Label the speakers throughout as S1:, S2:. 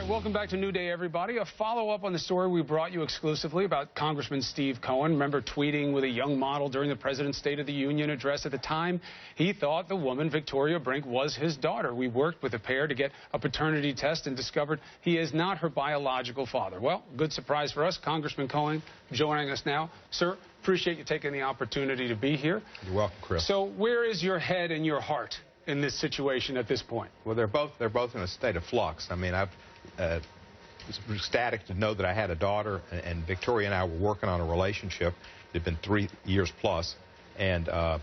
S1: welcome back to New Day, everybody. A follow-up on the story we brought you exclusively about Congressman Steve Cohen. Remember tweeting with a young model during the President's State of the Union address at the time? He thought the woman, Victoria Brink, was his daughter. We worked with the pair to get a paternity test and discovered he is not her biological father. Well, good surprise for us. Congressman Cohen joining us now. Sir, appreciate you taking the opportunity to be here.
S2: You're welcome, Chris.
S1: So where is your head and your heart in this situation at this point?
S2: Well, they're both in a state of flux. I mean, I've was ecstatic to know that I had a daughter, and Victoria and I were working on a relationship. It had been 3 years plus, and I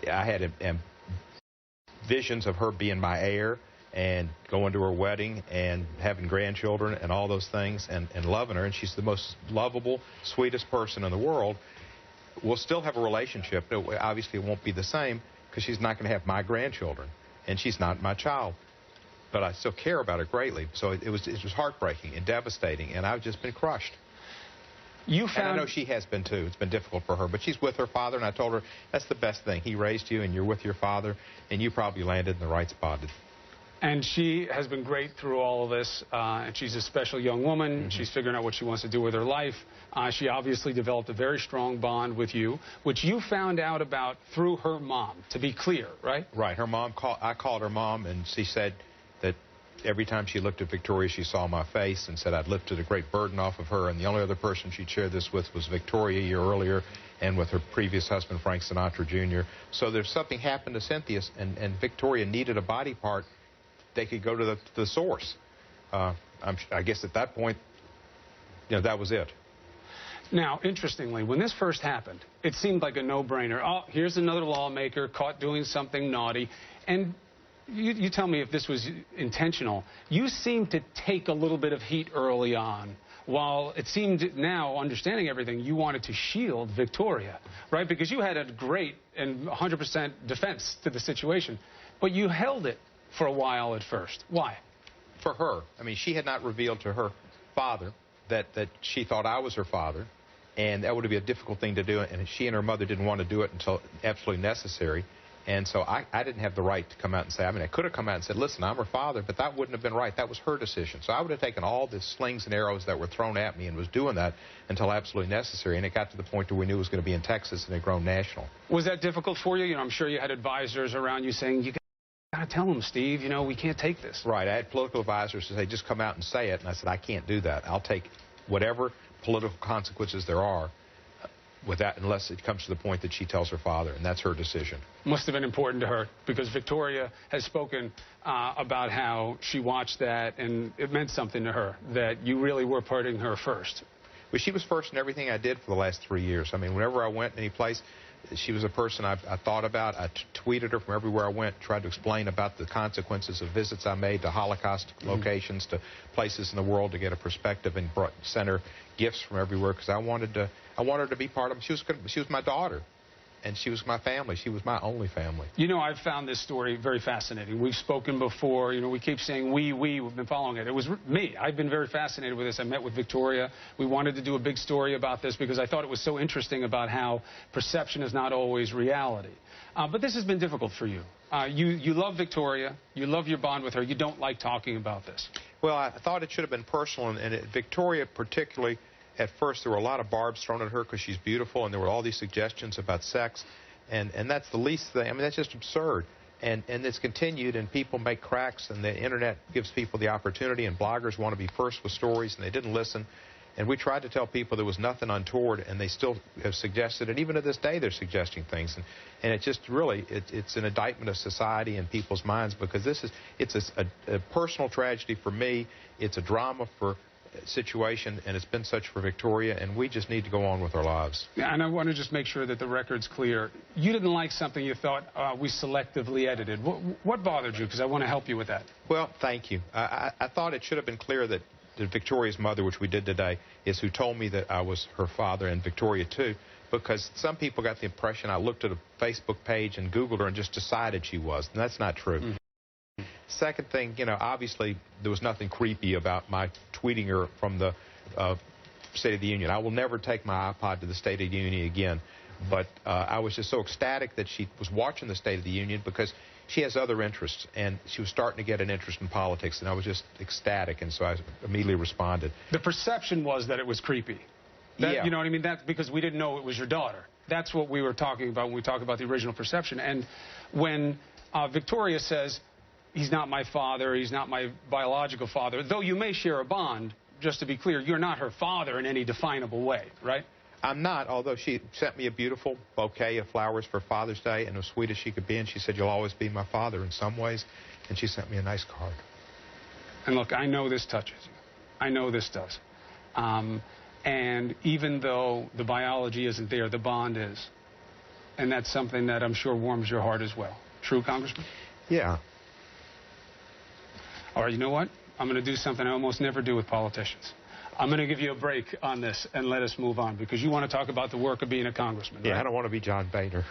S2: had visions of her being my heir and going to her wedding and having grandchildren and all those things and loving her. And she's the most lovable, sweetest person in the world. We'll still have a relationship. Obviously, it won't be the same because she's not going to have my grandchildren, and she's not my child. But I still care about her greatly. So it was heartbreaking and devastating, and I've just been crushed. And I know she has been too. It's been difficult for her, but she's with her father, and I told her that's the best thing. He raised you, and you're with your father, and you probably landed in the right spot.
S1: And she has been great through all of this, and she's a special young woman. Mm-hmm. She's figuring out what she wants to do with her life. She obviously developed a very strong bond with you, which you found out about through her mom, to be clear, right?
S2: Right. Her mom I called her mom, and she said that every time she looked at Victoria, she saw my face and said I'd lifted a great burden off of her, and the only other person she'd shared this with was Victoria a year earlier and with her previous husband, Frank Sinatra Jr. So there's something happened to Cynthia, and Victoria needed a body part. They could go to the source. I guess at that point, that was it.
S1: Now, interestingly, when this first happened, it seemed like a no-brainer. Oh, here's another lawmaker caught doing something naughty. And you tell me if this was intentional. You seemed to take a little bit of heat early on, while it seemed now, understanding everything, you wanted to shield Victoria, right? Because you had a great and 100% defense to the situation, but you held it for a while at first. Why?
S2: For her. I mean, she had not revealed to her father that she thought I was her father, and that would be a difficult thing to do, and she and her mother didn't want to do it until absolutely necessary. And so I didn't have the right to come out and say, I mean, I could have come out and said, listen, I'm her father, but that wouldn't have been right. That was her decision. So I would have taken all the slings and arrows that were thrown at me and was doing that until absolutely necessary. And it got to the point where we knew it was going to be in Texas and it had grown national.
S1: Was that difficult for you? I'm sure you had advisors around you saying, you got to tell them, Steve, we can't take this.
S2: Right. I had political advisors to say, just come out and say it. And I said, I can't do that. I'll take whatever political consequences there are with that, unless it comes to the point that she tells her father, and that's her decision.
S1: Must have been important to her, because Victoria has spoken about how she watched that, and it meant something to her that you really were putting her first.
S2: Well, she was first in everything I did for the last 3 years. I mean, whenever I went any place, she was a person I thought about. I tweeted her from everywhere I went, tried to explain about the consequences of visits I made to Holocaust locations, to places in the world, to get a perspective, and sent her gifts from everywhere because I wanted her to be part of them. She was my daughter, and she was my family. She was my only family.
S1: I've found this story very fascinating. We've spoken before. We keep saying we've been following it. It was me. I've been very fascinated with this. I met with Victoria. We wanted to do a big story about this because I thought it was so interesting about how perception is not always reality. But this has been difficult for you. You love Victoria. You love your bond with her. You don't like talking about this.
S2: Well, I thought it should have been personal, and Victoria particularly. At first, there were a lot of barbs thrown at her because she's beautiful, and there were all these suggestions about sex, and that's the least thing. I mean, that's just absurd. And it's continued, and people make cracks, and the Internet gives people the opportunity, and bloggers want to be first with stories, and they didn't listen. And we tried to tell people there was nothing untoward, and they still have suggested, and even to this day they're suggesting things. And it just really, it's an indictment of society and people's minds, because it's a personal tragedy for me. It's a drama for situation, and it's been such for Victoria, and we just need to go on with our lives.
S1: Yeah, and I want to just make sure that the record's clear. You didn't like something you thought we selectively edited. What bothered you? Because I want to help you with that.
S2: Well, thank you. I thought it should have been clear that Victoria's mother, which we did today, is who told me that I was her father, and Victoria too, because some people got the impression I looked at a Facebook page and Googled her and just decided she was, and that's not true. Mm-hmm. Second thing, obviously there was nothing creepy about my tweeting her from the State of the Union. I will never take my iPod to the State of the Union again. But I was just so ecstatic that she was watching the State of the Union because she has other interests, and she was starting to get an interest in politics, and I was just ecstatic, and so I immediately responded.
S1: The perception was that it was creepy.
S2: Yeah.
S1: You know what I mean? That's because we didn't know it was your daughter. That's what we were talking about when we talk about the original perception. And when Victoria says, he's not my father, he's not my biological father, though you may share a bond, just to be clear, you're not her father in any definable way, right?
S2: I'm not, although she sent me a beautiful bouquet of flowers for Father's Day, and as sweet as she could be, and she said, you'll always be my father in some ways, and she sent me a nice card.
S1: And look, I know this touches you. I know this does. And even though the biology isn't there, the bond is. And that's something that I'm sure warms your heart as well. True, Congressman?
S2: Yeah.
S1: All right, you know what? I'm going to do something I almost never do with politicians. I'm going to give you a break on this and let us move on, because you want to talk about the work of being a congressman, right?
S2: Yeah, I don't want to be John Boehner.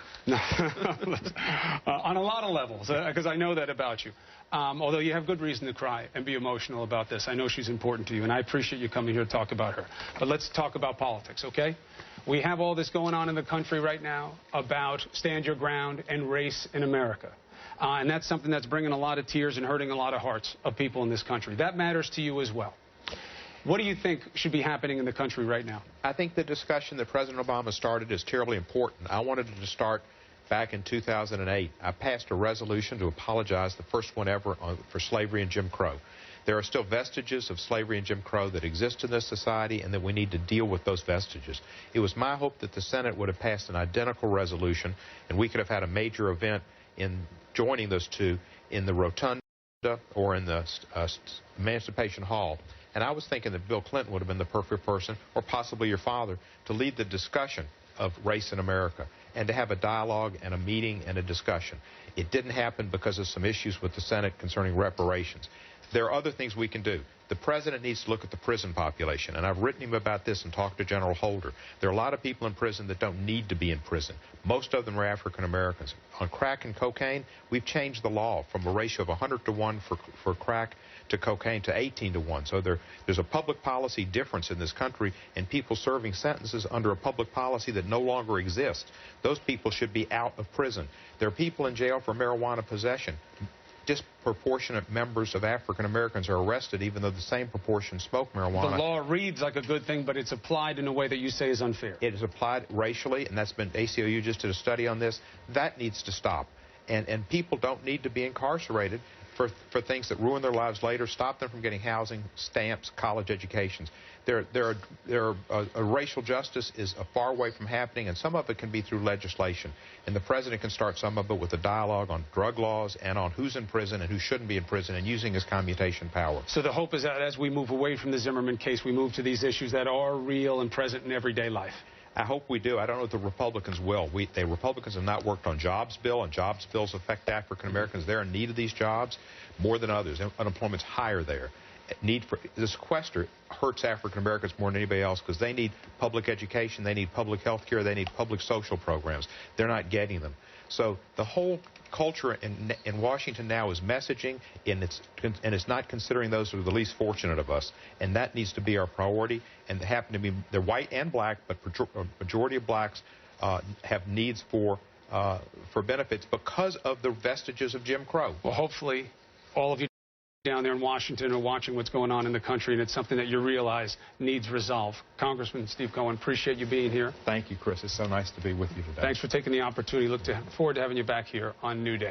S1: On a lot of levels, because I know that about you. Although you have good reason to cry and be emotional about this. I know she's important to you, and I appreciate you coming here to talk about her. But let's talk about politics, okay? We have all this going on in the country right now about stand your ground and race in America. And that's something that's bringing a lot of tears and hurting a lot of hearts of people in this country. That matters to you as well. What do you think should be happening in the country right now?
S2: I think the discussion that President Obama started is terribly important. I wanted it to start back in 2008. I passed a resolution to apologize, the first one ever, for slavery and Jim Crow. There are still vestiges of slavery and Jim Crow that exist in this society, and that we need to deal with those vestiges. It was my hope that the Senate would have passed an identical resolution, and we could have had a major event in joining those two in the Rotunda or in the Emancipation Hall. And I was thinking that Bill Clinton would have been the perfect person, or possibly your father, to lead the discussion of race in America and to have a dialogue and a meeting and a discussion. It didn't happen because of some issues with the Senate concerning reparations. There are other things we can do. The president needs to look at the prison population, and I've written him about this and talked to General Holder. There are a lot of people in prison that don't need to be in prison. Most of them are African Americans. On crack and cocaine, we've changed the law from a ratio of 100-to-1 for crack to cocaine to 18-to-1. So there's a public policy difference in this country, and people serving sentences under a public policy that no longer exists. Those people should be out of prison. There are people in jail for marijuana possession. Disproportionate members of African Americans are arrested, even though the same proportion smoke marijuana.
S1: The law reads like a good thing, but it's applied in a way that you say is unfair.
S2: It is applied racially, and that's been, ACLU just did a study on this. That needs to stop. And people don't need to be incarcerated for things that ruin their lives later, stop them from getting housing, stamps, college educations. Racial justice is far away from happening, and some of it can be through legislation. And the president can start some of it with a dialogue on drug laws and on who's in prison and who shouldn't be in prison, and using his commutation power.
S1: So the hope is that as we move away from the Zimmerman case, we move to these issues that are real and present in everyday life.
S2: I hope we do. I don't know if the Republicans will. The Republicans have not worked on jobs bill, and jobs bills affect African Americans. They're in need of these jobs more than others. Unemployment's higher there. The sequester hurts African Americans more than anybody else, because they need public education, they need public health care, they need public social programs. They're not getting them. So the whole culture in Washington now is messaging, and it's not considering those who are the least fortunate of us, and that needs to be our priority. And they happen to be, they're white and black, but majority of blacks have needs for benefits because of the vestiges of Jim Crow.
S1: Well, hopefully all of you down there in Washington are watching what's going on in the country, and it's something that you realize needs resolve. Congressman Steve Cohen, appreciate you being here.
S2: Thank you, Chris. It's so nice to be with you today.
S1: Thanks for taking the opportunity. Look forward to having you back here on New Day.